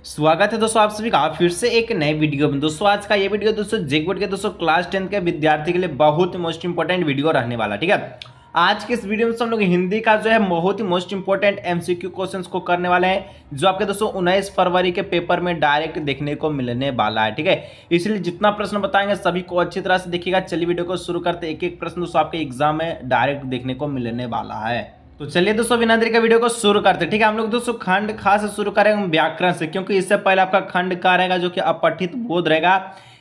स्वागत है दोस्तों आप सभी का फिर से एक नए वीडियो में। दोस्तों आज का ये वीडियो दोस्तों जेक बोर्ड के दोस्तों क्लास 10 के विद्यार्थी के लिए बहुत ही मोस्ट इंपोर्टेंट वीडियो रहने वाला। ठीक है, आज के इस वीडियो में हम लोग हिंदी का जो है बहुत ही मोस्ट इंपोर्टेंट एमसीक्यू क्वेश्चंस को करने वाले हैं, जो आपके दोस्तों 19 फरवरी के पेपर में डायरेक्ट देखने को मिलने वाला है। ठीक है, इसलिए जितना प्रश्न बताएंगे सभी को अच्छी तरह से देखिएगा। चलिए वीडियो को शुरू करते, एक एक प्रश्न दोस्तों आपके एग्जाम में डायरेक्ट देखने को मिलने वाला है। तो चलिए दोस्तों बिना देरी का वीडियो को शुरू करते हैं। ठीक है, हम लोग दोस्तों खंड खा से शुरू करेंगे व्याकरण से, क्योंकि इससे पहले आपका खंड का रहेगा जो कि अपठित बोध रहेगा,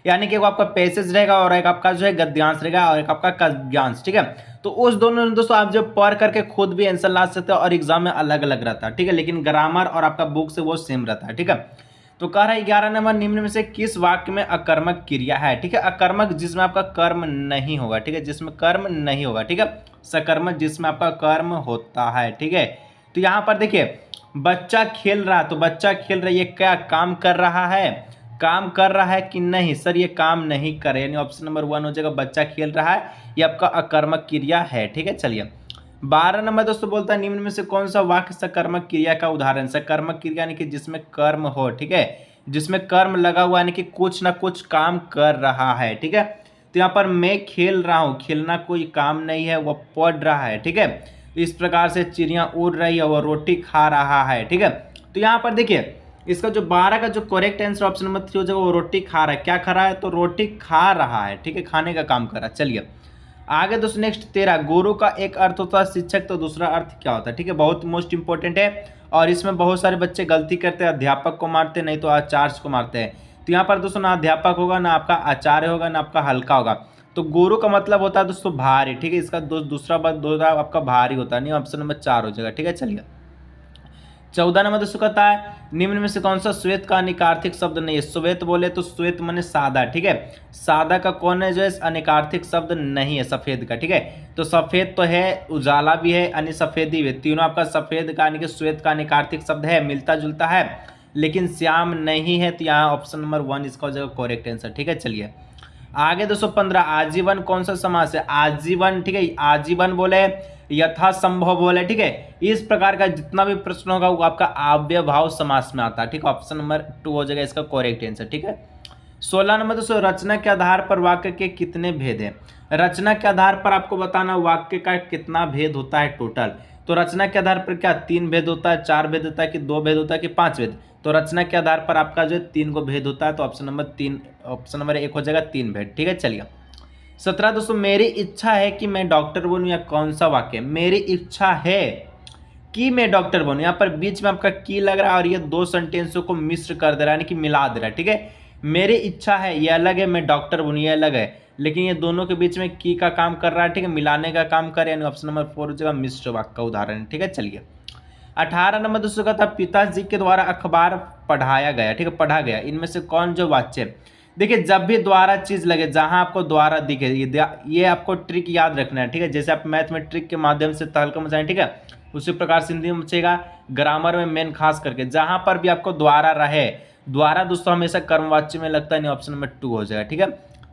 यानी कि वो आपका पैसेज रहेगा और एक आपका जो है गद्यांश रहेगा और एक आपका काव्यांश। ठीक है, तो उस दोनों दोस्तों आप जब पढ़ करके खुद भी आंसर ला सकते हो और एग्जाम में अलग अलग रहता है। ठीक है, लेकिन ग्रामर और आपका बुक से वो सेम रहता है। ठीक है, तो कह रहा है 11 नंबर, निम्न में से किस वाक्य में अकर्मक क्रिया है। ठीक है, अकर्मक जिसमें आपका कर्म नहीं होगा। ठीक है, जिसमें कर्म नहीं होगा। ठीक है, सकर्मक जिसमें आपका कर्म होता है। ठीक है, तो यहाँ पर देखिए बच्चा खेल रहा, तो बच्चा खेल रहा है, ये क्या काम कर रहा है, काम कर रहा है कि नहीं। सर ये काम नहीं करे, यानी ऑप्शन नंबर 1 हो जाएगा, बच्चा खेल रहा है, ये आपका अकर्मक क्रिया है। ठीक है, चलिए 12 नंबर दोस्तों बोलता है निम्न में से कौन सा वाक्य सकर्मक क्रिया का उदाहरण। सकर्मक क्रिया यानी कि जिसमें कर्म हो। ठीक है, जिसमें कर्म लगा हुआ यानी कि कुछ ना कुछ काम कर रहा है। ठीक है, तो यहाँ पर मैं खेल रहा हूँ, खेलना कोई काम नहीं है, वो पढ़ रहा है। ठीक है, इस प्रकार से चिड़िया उड़ रही है, वो रोटी खा रहा है। ठीक है, तो यहाँ पर देखिए इसका जो 12 का जो करेक्ट आंसर ऑप्शन नंबर 3 हो जाएगा, वो रोटी खा रहा है। क्या खा रहा है, तो रोटी खा रहा है। ठीक है, खाने का काम कर रहा है। चलिए आगे दोस्तों नेक्स्ट 13, गुरु का एक अर्थ होता है शिक्षक, तो दूसरा अर्थ क्या होता है। ठीक है, बहुत मोस्ट इंपॉर्टेंट है और इसमें बहुत सारे बच्चे गलती करते हैं, अध्यापक को मारते नहीं तो आचार्य को मारते हैं। तो यहाँ पर दोस्तों ना अध्यापक होगा, ना आपका आचार्य होगा, ना आपका हल्का होगा। तो गुरु का मतलब होता है दोस्तों भारी। ठीक है, इसका दूसरा बात आपका भारी होता है, नहीं ऑप्शन नंबर 4 हो जाएगा। ठीक है, चलिए 14 नंबर दोस्तों कहता है निम्न में से कौन सा श्वेत का अनिकार्थिक शब्द नहीं है। श्वेत बोले तो श्वेत माने सादा। ठीक है, सादा का कौन है जो है अनिकार्थिक शब्द नहीं है, सफेद का। ठीक है, तो सफेद तो है, उजाला भी है, यानी सफेदी भी, तीनों आपका सफेद का यानी कि श्वेत का अनिकार्थिक शब्द है, मिलता जुलता है, लेकिन श्याम नहीं है। तो यहाँ ऑप्शन नंबर 1 इसका हो जाएगा करेक्ट आंसर। ठीक है, चलिए आगे 215, आजीवन कौन सा समास है। आजीवन, ठीक है, आजीवन बोले, यथासंभव बोले। ठीक है, इस प्रकार का जितना भी प्रश्न होगा वो आपका अव्ययभाव समास में आता है। ठीक है, ऑप्शन नंबर 2 हो जाएगा इसका करेक्ट आंसर। ठीक है, 16 नंबर दोस्तों, रचना के आधार पर वाक्य के कितने भेद हैं। रचना के आधार पर आपको बताना वाक्य का कितना भेद होता है टोटल। तो रचना के आधार पर क्या 3 भेद होता है, 4 भेद होता है कि 2 भेद होता है कि 5 भेद। तो रचना के आधार पर आपका जो 3 को भेद होता है, तो ऑप्शन नंबर 3, ऑप्शन नंबर 1 हो जाएगा 3 भेद। ठीक है, चलिए 17 दोस्तों, मेरी इच्छा है कि मैं डॉक्टर बनूं, या कौन सा वाक्य, मेरी इच्छा है कि मैं डॉक्टर बनूं। यहाँ पर बीच में आपका की लग रहा है और ये दो सेंटेंसों को मिश्र कर दे रहा है, यानी कि मिला दे रहा है। ठीक है, मेरी इच्छा है ये अलग है, मैं डॉक्टर बनूं ये अलग है, लेकिन ये दोनों के बीच में की का काम कर रहा है। ठीक है, मिलाने का काम कर, यानी ऑप्शन नंबर 4 हो जाएगा मिश्र वाक्य का उदाहरण। ठीक है, चलिए 18 नंबर दोस्तों का था पिताजी के द्वारा अखबार पढ़ाया गया। ठीक है, पढ़ा गया, इनमें से कौन जो वाच्य। देखिए जब भी द्वारा चीज लगे, जहां आपको द्वारा दिखे, ये आपको ट्रिक याद रखना है। ठीक है, जैसे आप मैथ में ट्रिक के माध्यम से तहलका मचाएं, ठीक है, उसी प्रकार से हिंदी में मचेगा, ग्रामर में मेन खास करके जहां पर भी आपको द्वारा रहे, द्वारा दोस्तों हमेशा कर्मवाच्य में लगता है, नहीं ऑप्शन नंबर 2 हो जाएगा। ठीक है,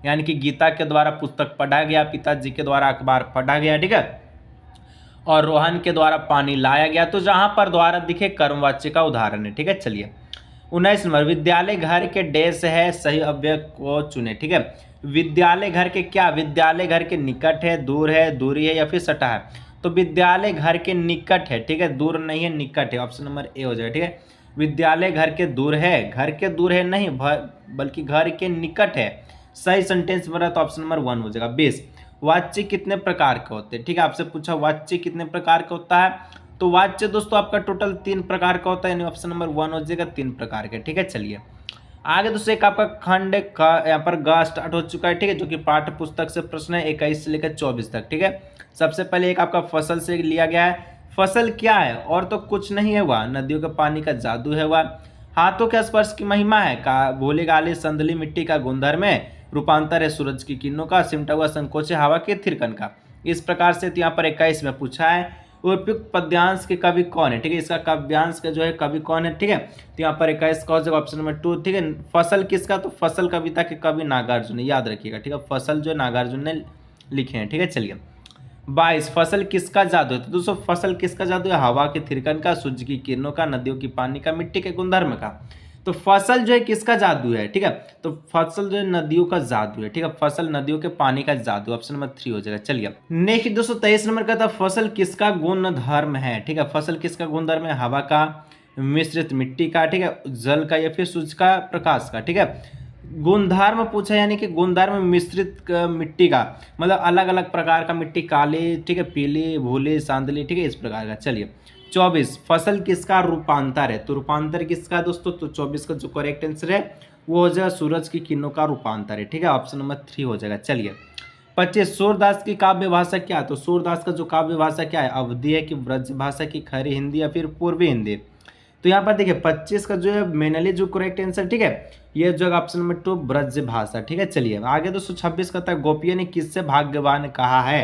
यानी कि गीता के द्वारा पुस्तक पढ़ा गया, पिताजी के द्वारा अखबार पढ़ा गया। ठीक है, और रोहन के द्वारा पानी लाया गया, तो जहां पर द्वारा दिखे कर्मवाच्य का उदाहरण है। ठीक है, चलिए 19 नंबर, विद्यालय घर के डैश है, सही अव्यय को चुने। ठीक है, विद्यालय घर के क्या, विद्यालय घर के निकट है, दूर है, दूरी है, या फिर सटा है। तो विद्यालय घर के निकट है। ठीक है, दूर नहीं है, निकट है, ऑप्शन नंबर ए हो जाएगा। ठीक है, विद्यालय घर के दूर है, घर के दूर है नहीं बल्कि घर के निकट है, सही सेंटेंस बना, तो ऑप्शन नंबर 1 हो जाएगा। 20, वाच्य कितने प्रकार के होते हैं। ठीक है, आपसे पूछा वाच्य कितने प्रकार का होता है, तो वाच्य दोस्तों आपका टोटल 3 प्रकार का होता है, यानी ऑप्शन नंबर 1 हो जाएगा 3 प्रकार के। ठीक है, चलिए आगे दोस्तों एक आपका खंड का यहाँ पर ग स्टार्ट हो चुका है। ठीक है, जो कि पाठ्य पुस्तक से प्रश्न है 21 से लेकर 24 तक। ठीक है, सबसे पहले एक आपका फसल से लिया गया है। फसल क्या है, और तो कुछ नहीं है, वह नदियों के पानी का जादू है, वह हाथों के स्पर्श की महिमा है, का भोले गाले संदली मिट्टी का गुणधर्म है, रूपांतर है सूरज की किरणों का, सिमटा हुआ संकोच है हवा के थिरकन का। इस प्रकार से तो यहाँ पर 21 में पूछा है। उपयुक्त पद्यांश के कवि कौन है। ठीक है, इसका काव्यांश का जो है कवि कौन है। ठीक है, तो यहाँ पर 21 का हो जाएगा ऑप्शन नंबर 2। ठीक है, फसल किसका, तो फसल कविता के कवि नागार्जुन, याद रखिएगा। ठीक है, फसल जो नागार्जुन ने लिखे हैं। ठीक है, चलिए 22, फसल किसका जादू है। तो दोस्तों फसल किसका जादू है, हवा के थिरकन का, सूर्य की किरणों का, नदियों की पानी का, मिट्टी के गुणधर्म का। तो फसल जो है किसका जादू है, ठीक है, तो फसल जो है नदियों का जादू है, ठीक है, फसल नदियों के पानी का जादू, ऑप्शन नंबर 3 हो जाएगा। चलिए नेक्स्ट 223 नंबर का था फसल किसका गुणधर्म है, ठीक है, फसल किसका गुणधर्म है, हवा का, मिश्रित मिट्टी का, ठीक है, जल का या फिर सूर्य का प्रकाश का, ठीक है। गुणधर्म पूछा यानी कि गुणधर्म मिश्रित मिट्टी का, मतलब अलग अलग प्रकार का मिट्टी, काली, ठीक है, पीली, भूली, सांदली, ठीक है, इस प्रकार का। चलिए 24 फसल किसका रूपांतर है, तो रूपांतर किसका दोस्तों, तो 24 का जो करेक्ट आंसर है वो हो जाएगा सूरज की किरणों का रूपांतर है, ठीक है, ऑप्शन नंबर 3 हो जाएगा। चलिए 25 सूरदास की काव्य भाषा क्या है, तो सूरदास का जो काव्य भाषा क्या है, अवधी है कि ब्रज भाषा की, खरी हिंदी या फिर पूर्वी हिंदी। तो यहाँ पर देखिए 25 का जो है मेनली जो करेक्ट आंसर, ठीक है, ये जो ऑप्शन नंबर 2 ब्रज भाषा, ठीक है। चलिए आगे 226 का था गोपिया ने किससे भाग्यवान कहा है,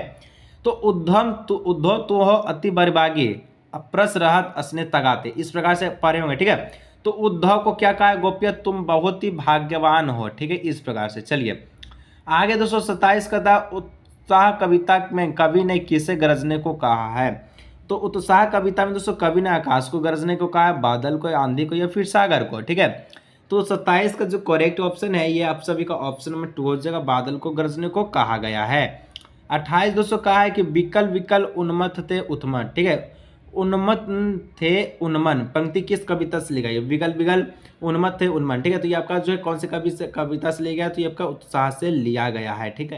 तो उद्धव तो हो अति बरबागी अप्रस रहत असने तगाते, इस प्रकार से पढ़े होंगे, ठीक है। तो उद्धव को क्या कहा है, गोपिया तुम बहुत ही भाग्यवान हो, ठीक है, इस प्रकार से। चलिए आगे 227 का था उत्साह कविता में कवि ने किसे गरजने को कहा है, तो उत्साह कविता में दोस्तों कवि ने आकाश को गरजने को कहा है, बादल को, आंधी को या फिर सागर को, ठीक है। तो 27 का जो करेक्ट ऑप्शन है ये आप सभी का ऑप्शन नंबर 2 हो जाएगा, बादल को गरजने को कहा गया है। 28 दोस्तों कहा है कि विकल विकल उन्मत्त थे उत्मन, ठीक है, उन्मत्त थे उन्मन पंक्ति किस कविता से ली गई है, विकल विकल उन्मत्त थे उन्मन, ठीक है। तो ये आपका जो है कौन सी कविता से लिया गया, तो ये आपका उत्साह से लिया गया है, ठीक है।